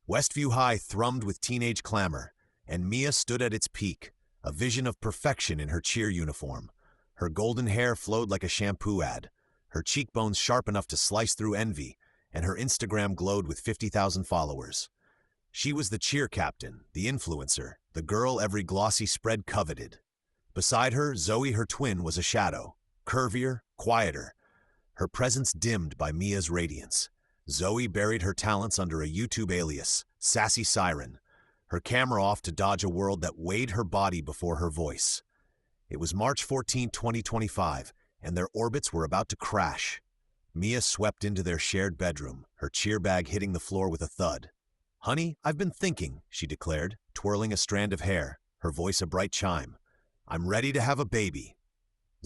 Westview High thrummed with teenage clamor, and Mia stood at its peak, a vision of perfection in her cheer uniform. Her golden hair flowed like a shampoo ad, her cheekbones sharp enough to slice through envy, and her Instagram glowed with 50,000 followers. She was the cheer captain, the influencer, the girl every glossy spread coveted. Beside her, Zoe, her twin, was a shadow, curvier, quieter, her presence dimmed by Mia's radiance. Zoe buried her talents under a YouTube alias, Sassy Siren, her camera off to dodge a world that weighed her body before her voice. It was March 14, 2025, and their orbits were about to crash. Mia swept into their shared bedroom, her cheer bag hitting the floor with a thud. "Honey, I've been thinking," she declared, twirling a strand of hair, her voice a bright chime. "I'm ready to have a baby."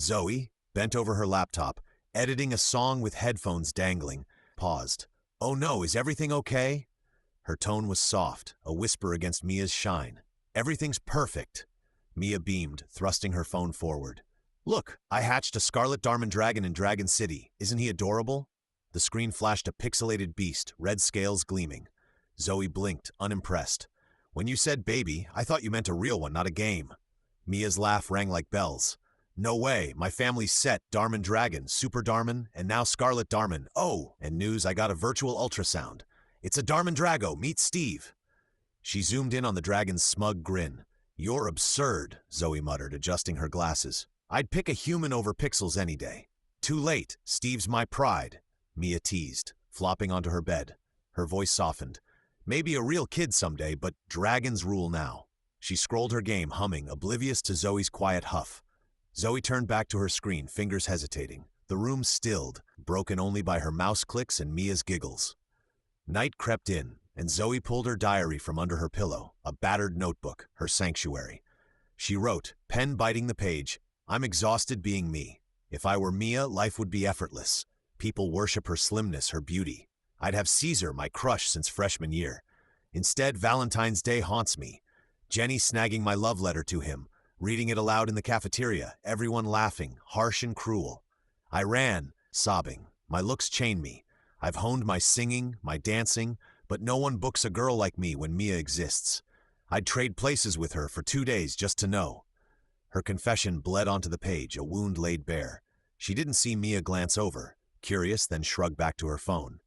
Zoe, bent over her laptop, editing a song with headphones dangling, paused. "Oh no, is everything okay?" Her tone was soft, a whisper against Mia's shine. "Everything's perfect." Mia beamed, thrusting her phone forward. "Look, I hatched a scarlet Darman dragon in Dragon City. Isn't he adorable?" The screen flashed a pixelated beast, red scales gleaming. Zoe blinked, unimpressed. "When you said baby, I thought you meant a real one, not a game." Mia's laugh rang like bells. "No way, my family's set, Darman Dragon, Super Darman, and now Scarlet Darman. Oh, and news, I got a virtual ultrasound. It's a Darman Drago, meet Steve." She zoomed in on the dragon's smug grin. "You're absurd," Zoe muttered, adjusting her glasses. "I'd pick a human over pixels any day." "Too late, Steve's my pride," Mia teased, flopping onto her bed. Her voice softened. "Maybe a real kid someday, but dragons rule now." She scrolled her game, humming, oblivious to Zoe's quiet huff. Zoe turned back to her screen, fingers hesitating. The room stilled, broken only by her mouse clicks and Mia's giggles. Night crept in, and Zoe pulled her diary from under her pillow, a battered notebook, her sanctuary. She wrote, pen biting the page, "I'm exhausted being me. If I were Mia, life would be effortless. People worship her slimness, her beauty. I'd have Caesar, my crush since freshman year. Instead, Valentine's Day haunts me. Jenny snagging my love letter to him, reading it aloud in the cafeteria, everyone laughing, harsh and cruel. I ran, sobbing. My looks chain me. I've honed my singing, my dancing, but no one books a girl like me when Mia exists. I'd trade places with her for 2 days just to know." Her confession bled onto the page, a wound laid bare. She didn't see Mia glance over, curious, then shrug back to her phone.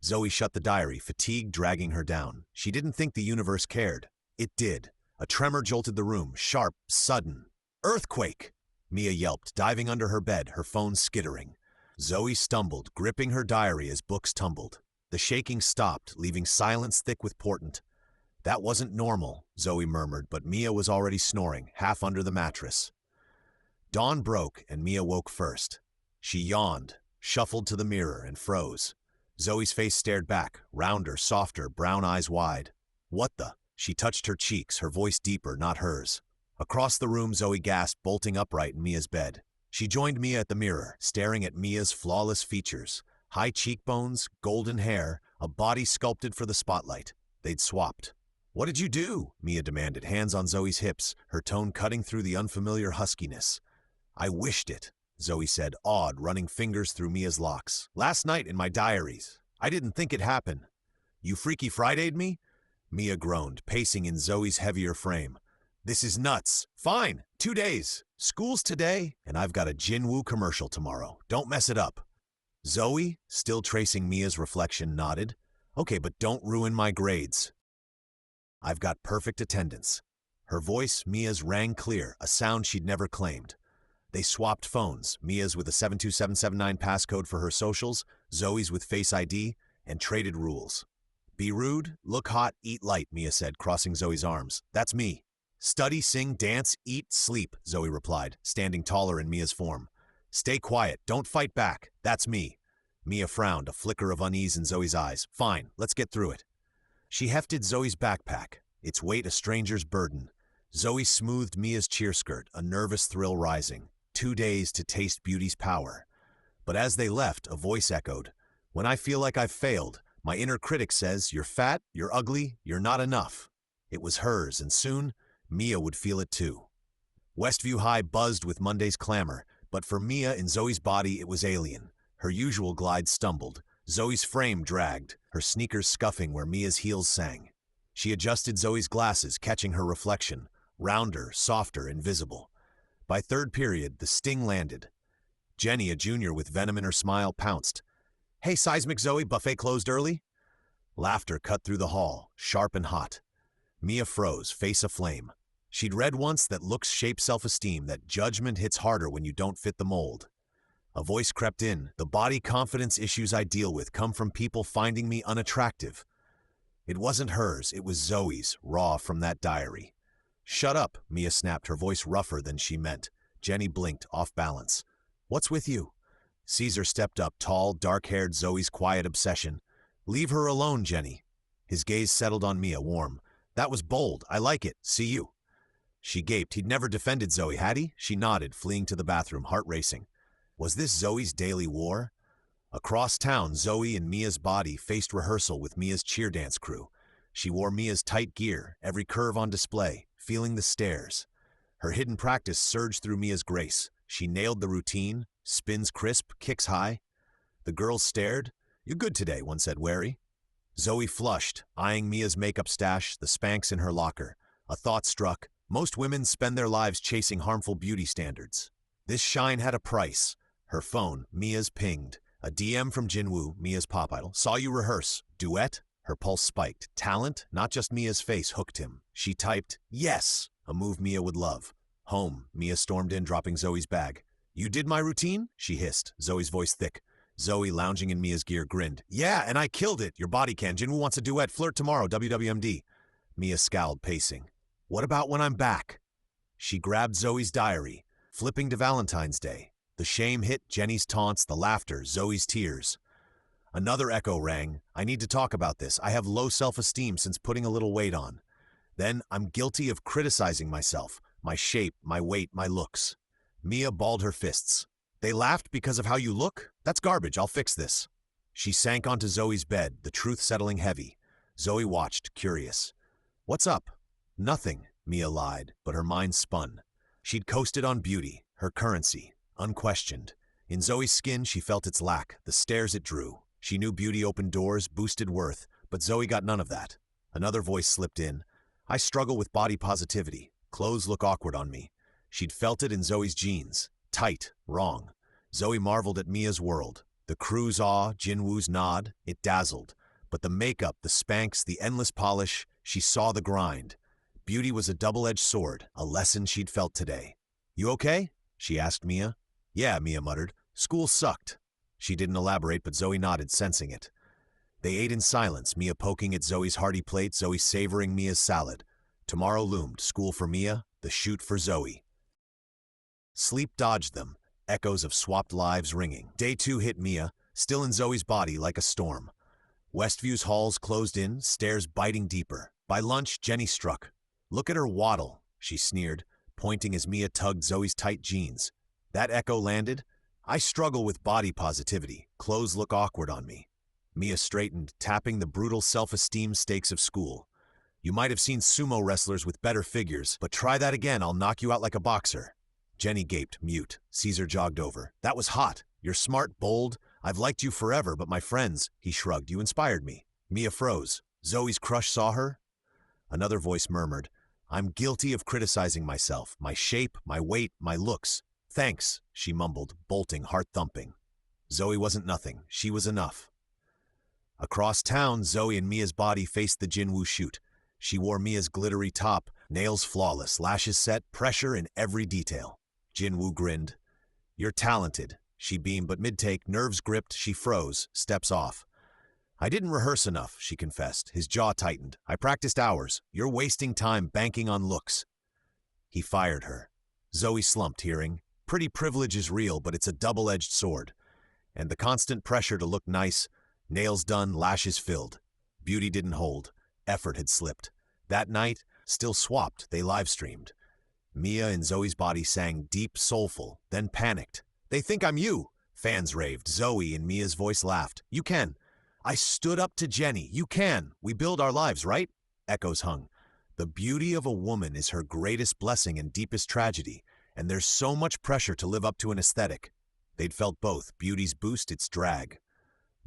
Zoe shut the diary, fatigue dragging her down. She didn't think the universe cared. It did. A tremor jolted the room, sharp, sudden. "Earthquake!" Mia yelped, diving under her bed, her phone skittering. Zoe stumbled, gripping her diary as books tumbled. The shaking stopped, leaving silence thick with portent. "That wasn't normal," Zoe murmured, but Mia was already snoring, half under the mattress. Dawn broke, and Mia woke first. She yawned, shuffled to the mirror, and froze. Zoe's face stared back, rounder, softer, brown eyes wide. "What the?" She touched her cheeks, her voice deeper, not hers. Across the room, Zoe gasped, bolting upright in Mia's bed. She joined Mia at the mirror, staring at Mia's flawless features. High cheekbones, golden hair, a body sculpted for the spotlight. They'd swapped. "What did you do?" Mia demanded, hands on Zoe's hips, her tone cutting through the unfamiliar huskiness. "I wished it," Zoe said, awed, running fingers through Mia's locks. "Last night in my diaries. I didn't think it'd happen." "You Freaky Friday'd me?" Mia groaned, pacing in Zoe's heavier frame. "This is nuts. Fine, 2 days. School's today, and I've got a Jinwoo commercial tomorrow. Don't mess it up." Zoe, still tracing Mia's reflection, nodded. "Okay, but don't ruin my grades. I've got perfect attendance." Her voice, Mia's, rang clear, a sound she'd never claimed. They swapped phones, Mia's with a 72779 passcode for her socials, Zoe's with Face ID, and traded rules. "Be rude, look hot, eat light," Mia said, crossing Zoe's arms. "That's me." "Study, sing, dance, eat, sleep," Zoe replied, standing taller in Mia's form. "Stay quiet, don't fight back. That's me." Mia frowned, a flicker of unease in Zoe's eyes. "Fine, let's get through it." She hefted Zoe's backpack, its weight a stranger's burden. Zoe smoothed Mia's cheer skirt, a nervous thrill rising. 2 days to taste beauty's power. But as they left, a voice echoed, "When I feel like I've failed, my inner critic says, you're fat, you're ugly, you're not enough." It was hers, and soon, Mia would feel it too. Westview High buzzed with Monday's clamor, but for Mia in Zoe's body it was alien. Her usual glide stumbled. Zoe's frame dragged, her sneakers scuffing where Mia's heels sang. She adjusted Zoe's glasses, catching her reflection, rounder, softer, invisible. By third period, the sting landed. Jenny, a junior with venom in her smile, pounced. "Hey, Seismic Zoe, buffet closed early?" Laughter cut through the hall, sharp and hot. Mia froze, face aflame. She'd read once that looks shape self-esteem, that judgment hits harder when you don't fit the mold. A voice crept in. "The body confidence issues I deal with come from people finding me unattractive." It wasn't hers, it was Zoe's, raw from that diary. "Shut up," Mia snapped, her voice rougher than she meant. Jenny blinked, off balance. "What's with you?" Caesar stepped up, tall, dark-haired, Zoe's quiet obsession. "Leave her alone, Jenny." His gaze settled on Mia, warm. "That was bold. I like it. See you." She gaped. He'd never defended Zoe, had he? She nodded, fleeing to the bathroom, heart racing. Was this Zoe's daily war? Across town, Zoe and Mia's body faced rehearsal with Mia's cheer dance crew. She wore Mia's tight gear, every curve on display, feeling the stares. Her hidden practice surged through Mia's grace. She nailed the routine, spins crisp, kicks high. The girls stared. "You're good today," one said, wary. Zoe flushed, eyeing Mia's makeup stash, the Spanx in her locker. A thought struck. Most women spend their lives chasing harmful beauty standards. This shine had a price. Her phone, Mia's, pinged. A DM from Jinwoo, Mia's pop idol. "Saw you rehearse. Duet?" Her pulse spiked. Talent, not just Mia's face, hooked him. She typed, "Yes," a move Mia would love. Home, Mia stormed in, dropping Zoe's bag. "You did my routine?" she hissed, Zoe's voice thick. Zoe, lounging in Mia's gear, grinned. "Yeah, and I killed it. Your body can. Jinwoo wants a duet. Flirt tomorrow, WWMD. Mia scowled, pacing. "What about when I'm back?" She grabbed Zoe's diary, flipping to Valentine's Day. The shame hit, Jenny's taunts, the laughter, Zoe's tears. Another echo rang. "I need to talk about this. I have low self-esteem since putting a little weight on. Then, I'm guilty of criticizing myself, my shape, my weight, my looks." Mia balled her fists. "They laughed because of how you look? That's garbage. I'll fix this." She sank onto Zoe's bed, the truth settling heavy. Zoe watched, curious. "What's up?" "Nothing," Mia lied, but her mind spun. She'd coasted on beauty, her currency, unquestioned. In Zoe's skin, she felt its lack, the stares it drew. She knew beauty opened doors, boosted worth, but Zoe got none of that. Another voice slipped in. "I struggle with body positivity. Clothes look awkward on me." She'd felt it in Zoe's jeans. Tight, wrong. Zoe marveled at Mia's world. The crew's awe, Jinwoo's nod, it dazzled. But the makeup, the Spanx, the endless polish, she saw the grind. Beauty was a double-edged sword, a lesson she'd felt today. "You okay?" she asked Mia. "Yeah," Mia muttered. "School sucked." She didn't elaborate, but Zoe nodded, sensing it. They ate in silence, Mia poking at Zoe's hearty plate, Zoe savoring Mia's salad. Tomorrow loomed, school for Mia, the shoot for Zoe. Sleep dodged them, echoes of swapped lives ringing. Day 2 hit Mia, still in Zoe's body like a storm. Westview's halls closed in, stairs biting deeper. By lunch, Jenny struck. "Look at her waddle," she sneered, pointing as Mia tugged Zoe's tight jeans. That echo landed. "I struggle with body positivity. Clothes look awkward on me." Mia straightened, tapping the brutal self-esteem stakes of school. "You might have seen sumo wrestlers with better figures, but try that again, I'll knock you out like a boxer." Jenny gaped, mute. Caesar jogged over. "That was hot. You're smart, bold. I've liked you forever, but my friends," he shrugged, "you inspired me." Mia froze. Zoe's crush saw her? Another voice murmured, "I'm guilty of criticizing myself, my shape, my weight, my looks." "Thanks," she mumbled, bolting, heart thumping. Zoe wasn't nothing. She was enough. Across town, Zoe and Mia's body faced the Jinwoo shoot. She wore Mia's glittery top, nails flawless, lashes set, pressure in every detail. Jinwoo grinned. "You're talented," she beamed, but mid-take, nerves gripped, she froze, steps off. "I didn't rehearse enough," she confessed. His jaw tightened. "I practiced hours. You're wasting time banking on looks." He fired her. Zoe slumped, hearing, "Pretty privilege is real, but it's a double-edged sword." And the constant pressure to look nice, nails done, lashes filled. Beauty didn't hold. Effort had slipped. That night, still swapped, they live-streamed. Mia in Zoe's body sang deep, soulful, then panicked. "They think I'm you!" Fans raved. Zoe in Mia's voice laughed. "You can." "I stood up to Jenny. You can. We build our lives, right?" Echoes hung. The beauty of a woman is her greatest blessing and deepest tragedy, and there's so much pressure to live up to an aesthetic. They'd felt both. Beauty's boost, its drag.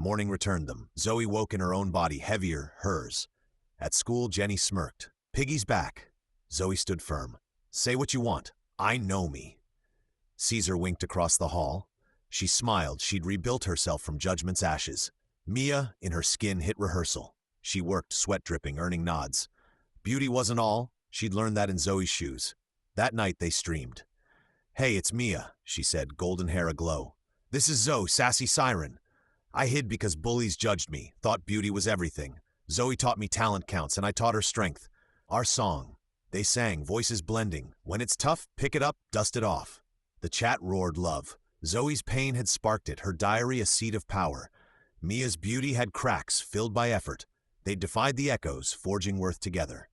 Morning returned them. Zoe woke in her own body, heavier, hers. At school, Jenny smirked. Piggy's back. Zoe stood firm. Say what you want. I know me. Caesar winked across the hall. She smiled. She'd rebuilt herself from Judgment's ashes. Mia, in her skin, hit rehearsal. She worked, sweat dripping, earning nods. Beauty wasn't all. She'd learned that in Zoe's shoes. That night, they streamed. Hey, it's Mia, she said, golden hair aglow. This is Zoe, sassy siren. I hid because bullies judged me, thought beauty was everything. Zoe taught me talent counts, and I taught her strength. Our song. They sang, voices blending. When it's tough, pick it up, dust it off. The chat roared love. Zoe's pain had sparked it, her diary a seed of power. Mia's beauty had cracks filled by effort. They defied the echoes, forging worth together.